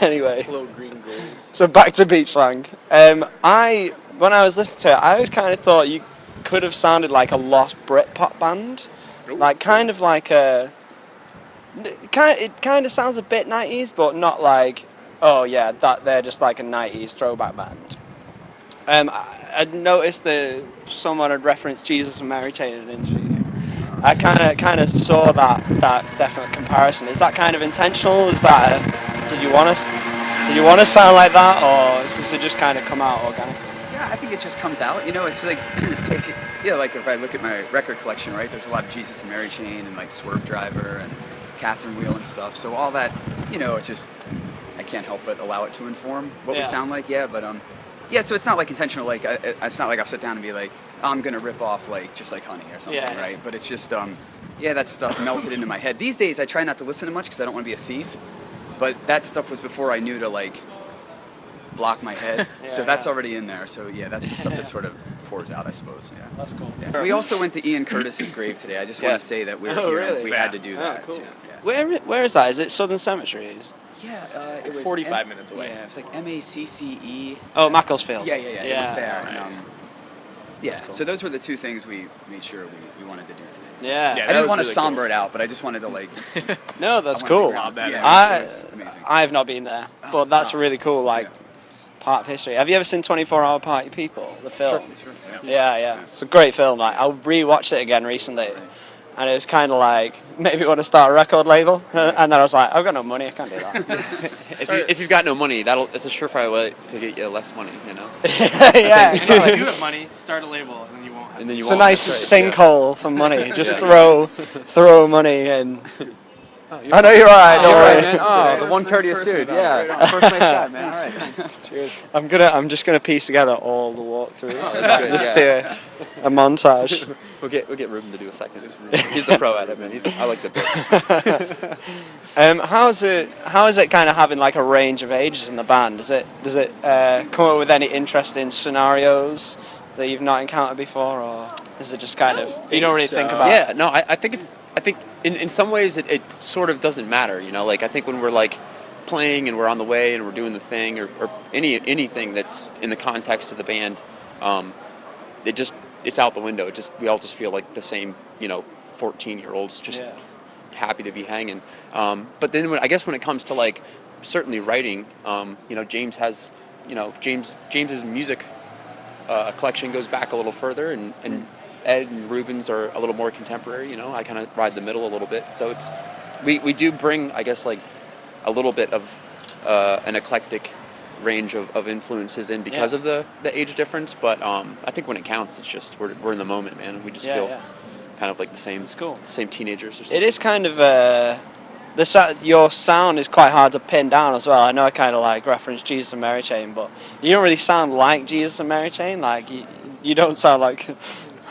Anyway. Little green goals. So back to Beach Slang. When I was listening to it, I always kind of thought you could have sounded like a lost Britpop band. Ooh. Like kind of like a... It kind of sounds a bit 90s, but not like, oh yeah, that they're just like a 90s throwback band. I'd noticed that someone had referenced Jesus and Mary Chain in an interview. I kind of saw that definite comparison. Is that kind of intentional? Is that did you want to sound like that, or does it just kind of come out organically? Yeah, I think it just comes out. You know, it's like like if I look at my record collection, right? There's a lot of Jesus and Mary Chain and like Swerve Driver and Catherine Wheel and stuff. So all that, it just I can't help but allow it to inform what we sound like. Yeah, but so it's not like intentional. Like it's not like I'll sit down and be like, I'm gonna rip off like just like Honey or something, right? But it's just that stuff melted into my head. These days I try not to listen to much because I don't want to be a thief. But that stuff was before I knew to like block my head. So that's already in there. So that's the stuff that sort of pours out, I suppose. Yeah. That's cool. Yeah. We also went to Ian Curtis's grave today. I just want to say that we're here. Really? We had to do that. Cool. Too. Yeah. Where is that? Is it Southern Cemetery? Yeah, it was 45 minutes away. Yeah, it was like MACCE. Oh, Macclesfield. Yeah. It was there. Nice. And, cool. So those were the two things we made sure we wanted to do today. So Yeah. I didn't want to somber it out, but I just wanted to like. No, that's cool. I have not been there, but that's really cool. Like part of history. Have you ever seen 24-Hour Party People, the film? Sure. Yeah. It's a great film. Like I rewatched it again recently. And it was kind of like, maybe want to start a record label. And then I was like, I've got no money, I can't do that. If you've got no money, it's a surefire way to get you less money, Yeah. If you have money, start a label, and then you won't have It's a nice sinkhole for money. Just throw money and... I know you're alright, don't worry. Man. Oh, the one courteous dude. Yeah, first nice guy, man. All right. Cheers. I'm just gonna piece together all the walkthroughs. Just do a montage. We'll get Ruben to do a second. He's the pro at it, man. I like the bit. How is it kind of having like a range of ages in the band? Does it come up with any interesting scenarios that you've not encountered before, or is it just kind of you don't really think about? Yeah, no, I think in some ways it sort of doesn't matter, Like I think when we're like playing and we're on the way and we're doing the thing or anything that's in the context of the band, it's out the window. We all just feel like the same, 14-year-olds just happy to be hanging. But then when it comes to like certainly writing, James has, James's music collection goes back a little further and Ed and Ruben's are a little more contemporary, I kind of ride the middle a little bit. So we do bring, I guess, like a little bit of an eclectic range of influences in because of the age difference. But I think when it counts, it's just we're in the moment, man, and we just feel kind of like the same. It's cool. Same teenagers or something. It is kind of your sound is quite hard to pin down as well. I know I kind of like reference Jesus and Mary Chain, but you don't really sound like Jesus and Mary Chain. Like you don't sound like.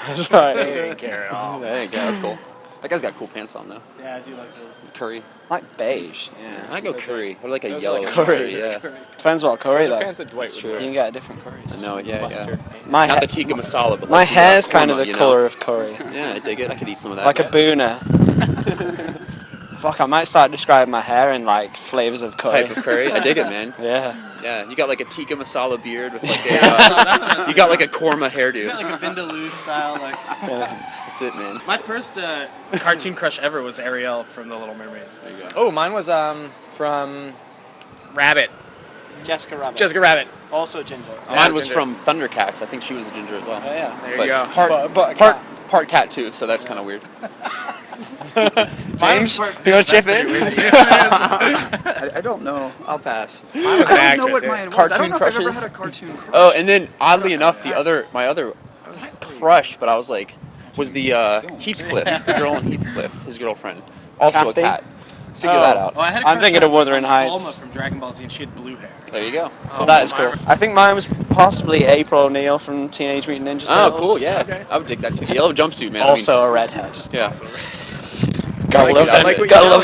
That's right. They didn't care at all. That's cool. That guy's got cool pants on though. Yeah, I do like those. Curry. Like beige. Yeah, I go curry. Or like a yellow curry. Yeah. Depends what curry though. Pants that Dwight would wear. You can get different curries. No, yeah. Not the tikka masala, but my like hair's kind of korma, the colour of curry. Yeah, I dig it. I could eat some of that. Like a boona. Fuck, I might start describing my hair in like flavours of curry. Type of curry. I dig it, man. Yeah. You got like a tikka masala beard with like a. You got like a korma hairdo. You got like a Vindaloo style, like. That's it, man. My first cartoon crush ever was Ariel from The Little Mermaid. There you go. Oh, mine was from Rabbit. Jessica Rabbit. Jessica Rabbit. Also ginger. Mine was from Thundercats. I think she was a ginger as well. Oh yeah. There you go. Part cat too, so that's kind of weird. James, you want to chip in? I don't know. I'll pass. I don't know what mine was. I don't know if I've ever had a cartoon crush. Oh, and then oddly enough, my other crush, but I was like, was the Heathcliff, the girl in Heathcliff, his girlfriend, also Kathy? a cat. Figure that out. Oh, I had a I'm thinking of Wuthering Bulma Heights. from Dragon Ball Z, and she had blue hair. There you go. That is cool. I think mine was possibly April O'Neil from Teenage Mutant Ninja Turtles. Oh, cool, yeah. Okay. I would dig that too. Yellow jumpsuit, man. Also a redhead. Yeah. Gotta love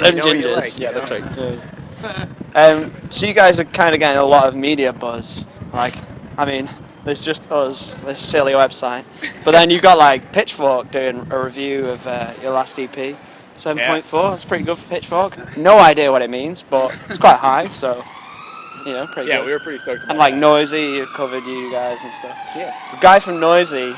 them gingers. Like. Yeah, that's right. So you guys are kind of getting a lot of media buzz. Like, I mean, there's just us, this silly website. But then you got like Pitchfork doing a review of your last EP. 7.4. That's pretty good for Pitchfork. No idea what it means, but it's quite high, so pretty good. Yeah, we were pretty stoked about And like that. Noisy covered you guys and stuff. Yeah. The guy from Noisy,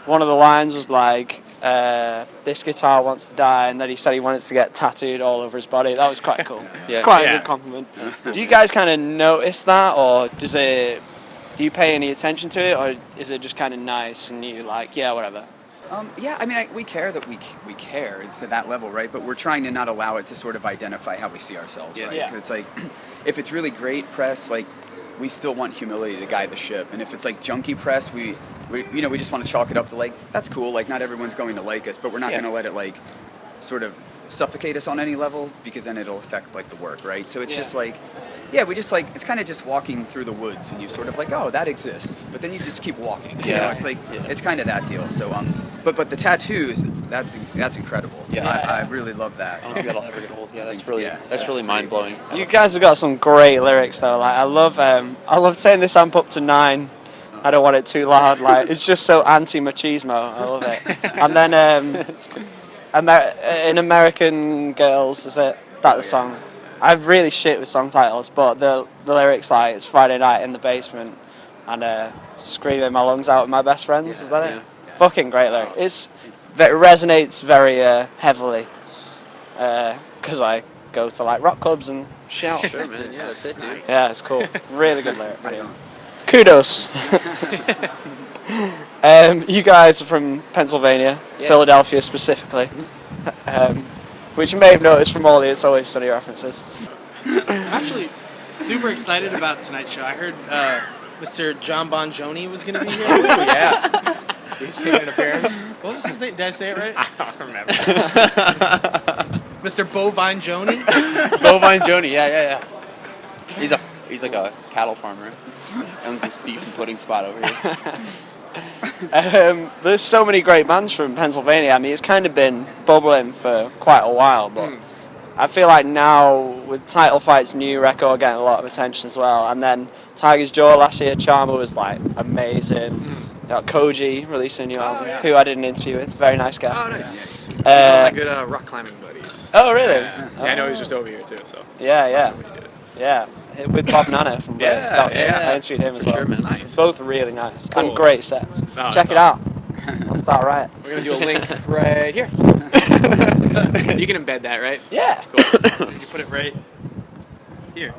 one of the lines was like, "This guitar wants to die," and then he said he wanted to get tattooed all over his body. That was quite cool. It's quite a good compliment. Do you guys kind of notice that, or do you pay any attention to it, or is it just kind of nice and you like, yeah, whatever? Yeah, I mean, we care that we care to that level, right? But we're trying to not allow it to sort of identify how we see ourselves, right? Yeah. 'Cause it's like, if it's really great press, like, we still want humility to guide the ship. And if it's like junky press, we just want to chalk it up to like, that's cool, like not everyone's going to like us, but we're not going to let it like sort of suffocate us on any level, because then it'll affect like the work, right? So it's just like, we just like, it's kind of just walking through the woods and you sort of like, oh, that exists, but then you just keep walking. You know? It's like, it's kind of that deal. So but the tattoos, that's incredible. Yeah. I really love that. I don't think that'll ever get old. Yeah, that's Yeah, really pretty mind blowing. You guys have got some great lyrics though. Like I love turning this amp up to 9. I don't want it too loud. Like it's just so anti-machismo. I love it. And then in American Girls, is it that the song? I'm really shit with song titles, but the lyrics like it's Friday night in the basement and screaming my lungs out with my best friends. Is that it? Yeah. Fucking great lyric. It resonates very heavily because I go to like rock clubs and shout. Sure, man. Yeah, that's it, dude. Yeah, it's cool. Really good lyric. Really. Kudos. You guys are from Pennsylvania, Philadelphia specifically, which you may have noticed from all the It's Always Sunny references. I'm actually super excited about tonight's show. I heard Mr. John Bon Jovi was going to be here. Yeah. He's taking an appearance. What was his name? Did I say it right? I don't remember. Mr. Bovine Joni? Bovine Joni, yeah. He's like a cattle farmer. Owns this beef and pudding spot over here. There's so many great bands from Pennsylvania. I mean, it's kind of been bubbling for quite a while, but I feel like now with Title Fight's new record getting a lot of attention as well, and then Tiger's Jaw last year, Charmer was like amazing. You got Koji releasing a new album, who I did an interview with. Very nice guy. Oh, nice. He's one of my good rock climbing buddies. Oh, really? Yeah. I know he's just over here too. So. Yeah. That's what he did. Yeah, with Bob Nana from Blade. I interviewed him as well. Sure, man. Nice. Both really nice Cool. and great sets. Oh, Check it out. I'll Start A Riot. We're gonna do a link right here. You can embed that, right? Yeah. Cool. You put it right here.